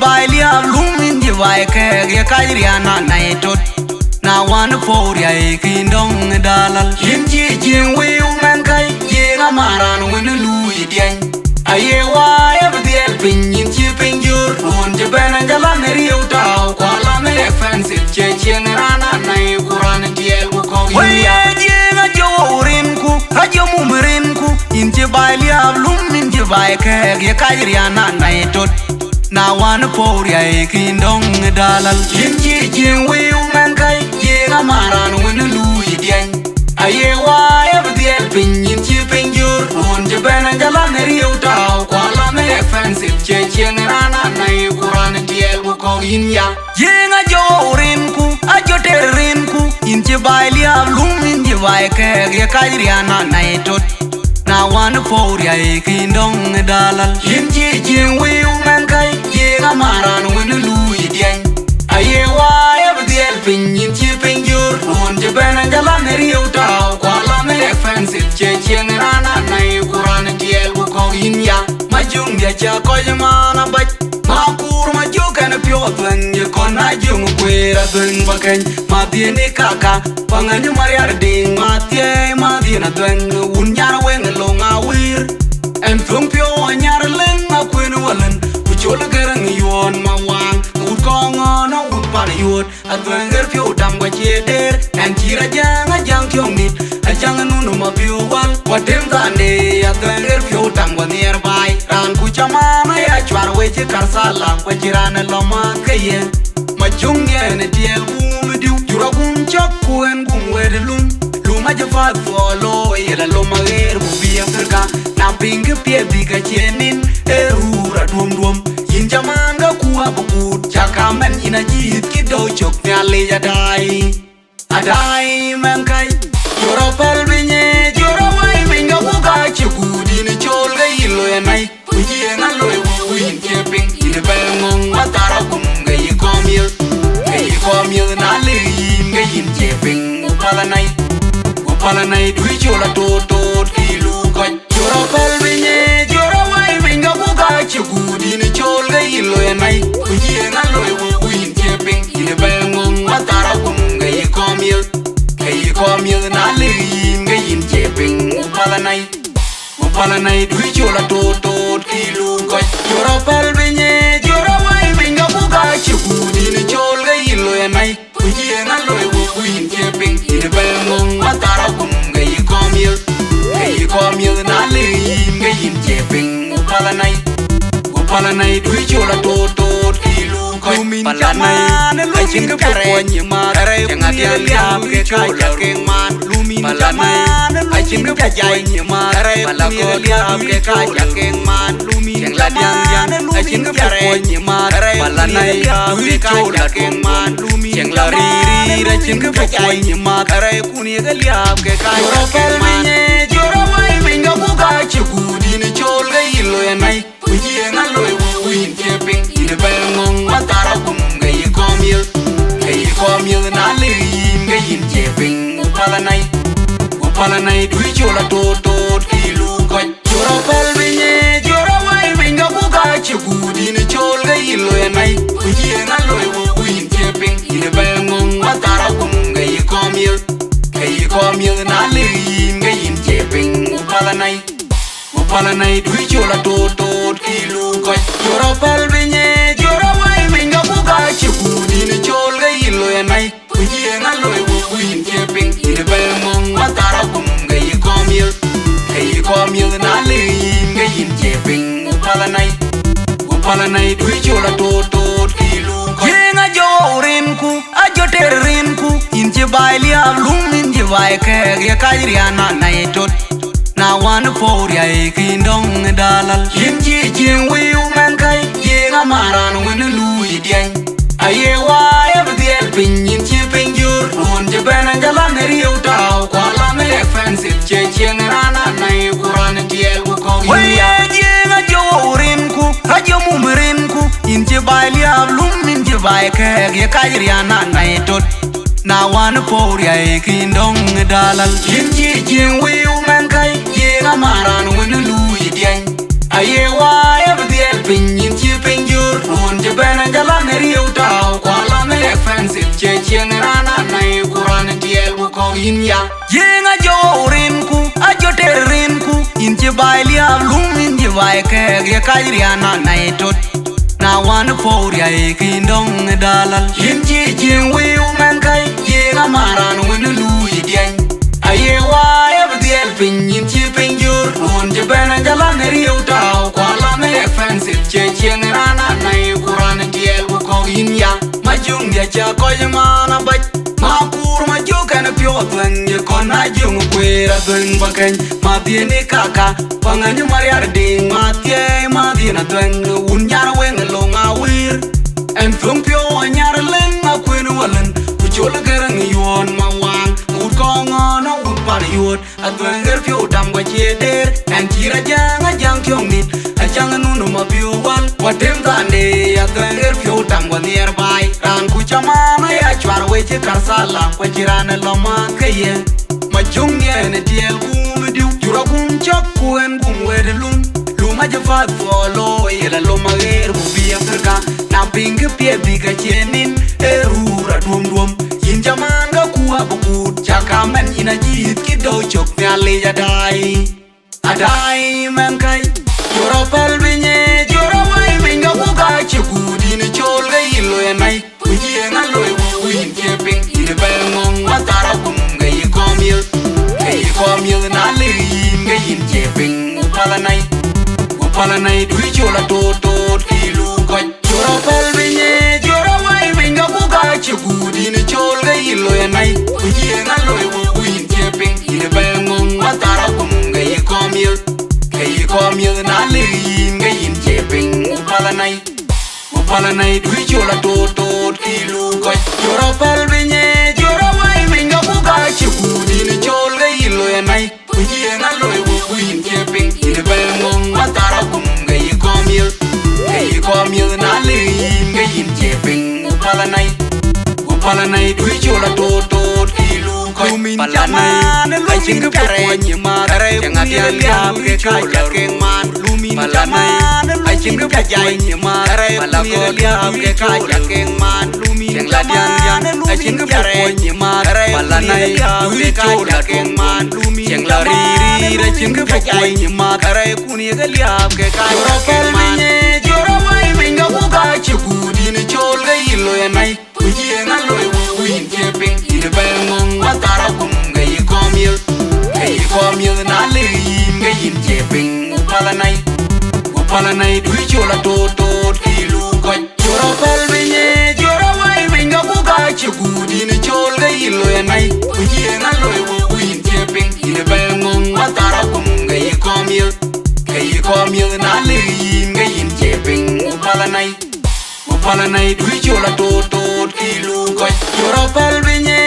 baili ab lumin je vai ke ge kajriana naitot na wan for ya kindong dalal inji jing we man kai je ngamaran wen lu yidien aye wa ya bdiel pin inji pin jur on je benangala ne riu tau kwa la me offensive che cheng rana nai kuran diel ko ya je na jorin ku ajo mumrin ku inji baili ab lumin je vai ke ge kajriana naitot na wan for ya kindong dalal inji jing we man kai je ngamaran wen lu yidien aye wa ya bdiel pin inji pin jur on je benangala ne riu tau kwa la me offensive che cheng rana nai kuran diel ko ya jenga jorin ku ajo terin ku inji baili ab lumin je vai ke ge kajriana naitot na wan for ya kindong dalal inji jing we man kai je ngamaran wen lu yidien aye wa ya bdiel pin inji pin jur on je benangala ne riu tau kwa la me offensive che cheng rana nai kuran diel ko ya majung dia cha ko jamana bach makur majukan pyo twen ye kona jung kwera twen baken ma tiene kaka panganyu mariar ding ma tie ma dina twen un jar wen longa wir en thung pyo nyar len ma kwen walen ku chol garang yon ma wang u kong no u par yot atwen ger pyo dam ga che der en chira jang tyong nit a jang nu no ma pyo wal watem tande atwen ger pyo dam ga nearby ran ku chama ma ya chwar we che karsala ko jirana loma kaye ma jungye ne tiel kum diu jura kum chak kuen kum wedlum luma je fa folo yela loma ger bu bi afrika na ping pie bi ga chenin erura dum yin jaman ga kuwa bu chaka men ina jit ki do chok nyale ya adai men kai jura pal binye jura wai minga ku ga chigudi ni chol ga yilo ya nai kujiena loy win keping ine bengong matara kum ga yikomil na le yin ga yin keping upala nai dui chola tot kilu ko jora pal binye jora wai minga ku ga chigudi ni chol ga yilo ya nai kujiena loy win keping ine bengong matara kum ga yikomil na le yin ga yin keping upala nai dui chola tot kilu ko jora pal binye jora wai minga ku ga chigudi ni chol ga yilo ya nai kujiena loy win keping ine bengong matara kum ga yikomil na le yin ga yin keping upala nai dui chola tot kilu ko pala nai ai chin ga ko nyi ma yang adia liam ke chola ke man lumin pala nai ai chin ga jai nyi ma pala ko liam ke chola ke man lumin yang ladiang ai chin ga ko nyi ma pala nai dui chola ke man lumin yang lari ai chin ga ko nyi ma kuni ga liam ke chola ke man jora wai minga ku ga chigudi ni chol ga yilo ya nai kujiena loy win keping ine bengong matara kum ga yikomil na le yin ga yin keping upala nai dui chola tot kilu ko jora pal binye jora wai minga ku ga chigudi ni chol ga yilo ya nai kujiena loy win keping ine bengong matara kum ga yikomil na le yin ga yin keping upala nai dui chola tot kilu ko jora pal binye jora wai minga ku ga chigudi ni chol ga yilo ya nai kujiena loy win keping ine bengong matara kum ga yikomil na le yin ga yin keping upala nai dui chola tot kilu ko jenga jorin ku ajo terin ku inji baili ab lumin je vai ke ge kajriana naitot na wan for ya kindong dalal inji jing we man kai jenga maran wen lu yidien aye wa ya bdiel pin inji pin jur on je benangala ne riu tau kwa la me offensive che cheng rana nai kuran diel ko ya jenga jorin ku ajo mumrin ku inji baili ab lumin je vai ke ge kajriana naitot na wan for ya kindong dalal inji jing we man kai jenga maran wen lu yidien aye wa ya bdiel pin inji pin jur on je in ya Yenga jo rinku ajo terinku Inje bai liab lum inje bai keg ya kajriana na etot Na wan for ya ekindong dalal Inje jing wiu men kai Yenga maran winu lui dieng Aye wa ya bdiel pin inje pinjur Unje bena jalan riu tau Kuala me offensive che chieng rana na kuran diel ko in ya Majung ya cha ko mana bach Mapur majukan pyo twang ye kona jung kwera twang bakany Madieni kaka panganyu mariar ding Matye madina twang unyar weng longa wir En thung pyo anyar leng akwen walen Kuchol gerang yuon mawang Ud kongo no ud pan yuot Atwang ger pyo tam kwa chieder En chira jang ajang kyong nit Ajang nunu ma pyo wal Watem tande atwang ger pyo tam kwa nearby Ran kuchamana ya chwar weche karsala Kwa jirana loma kaya Majung yene tiel kumidiu Jura kum chak kuen kum wede lum Luma jafat folo Yela loma ger bubi Afrika Na pingi pie bika chenin Erura duom duom Yin jamanga kuwa bukut Chaka men ina jit kido chok Ni alija dai Adai men kai Jura palbinye Jura wai minga buka chikudi Ni cholga ilo ya nai Ujienga loy wuin keping Ine belngong matara kumga yikomil Yikomil na liyin ga yin keping Upala nai dui chola totot ilu koch Jura palbinye Jura wai minga buka chikudi Ni cholga ilo ya nai Ujienga loy wuin keping Ine belngong matara kumga yikomil Yikomil na liyin ga yin keping Upala nai dui chola totot ilu koch Jura palbinye Jura wai minga buka chikudi Ni cholga ilo ya nai Ujienga loy wuin keping Ine belngong matara kumga yikomil Yikomil na liyin ga yin keping Upala nai dui chola totot ilu koch Pala nai Achin ka pukwenye mare Yang atian liab ke kaja keng man Pala nai Achin ka pukwenye mare Pala ko liab ke kaja keng man Yang ladian yang Achin ka pukwenye mare Pala nai Dui kaja keng man Yang lariri Achin ka pukwenye mare Kuni ka liab ke kaja keng man Jura wai minga buka chikudi Ni cholga ilo ya nai Ujienga loy wuin keping Ine belngong matara kumga yikomil Yikomil na liyin ga yin keping Upala nai dui chola totot ilu koch Jura palbinye Jura wai minga buka chikudi Ni cholga ilo ya nai Ujienga loy wuin keping Ine belngong matara kumga yikomil Yikomil na liyin ga yin keping Upala nai dui chola totot ilu koch Jura palbinye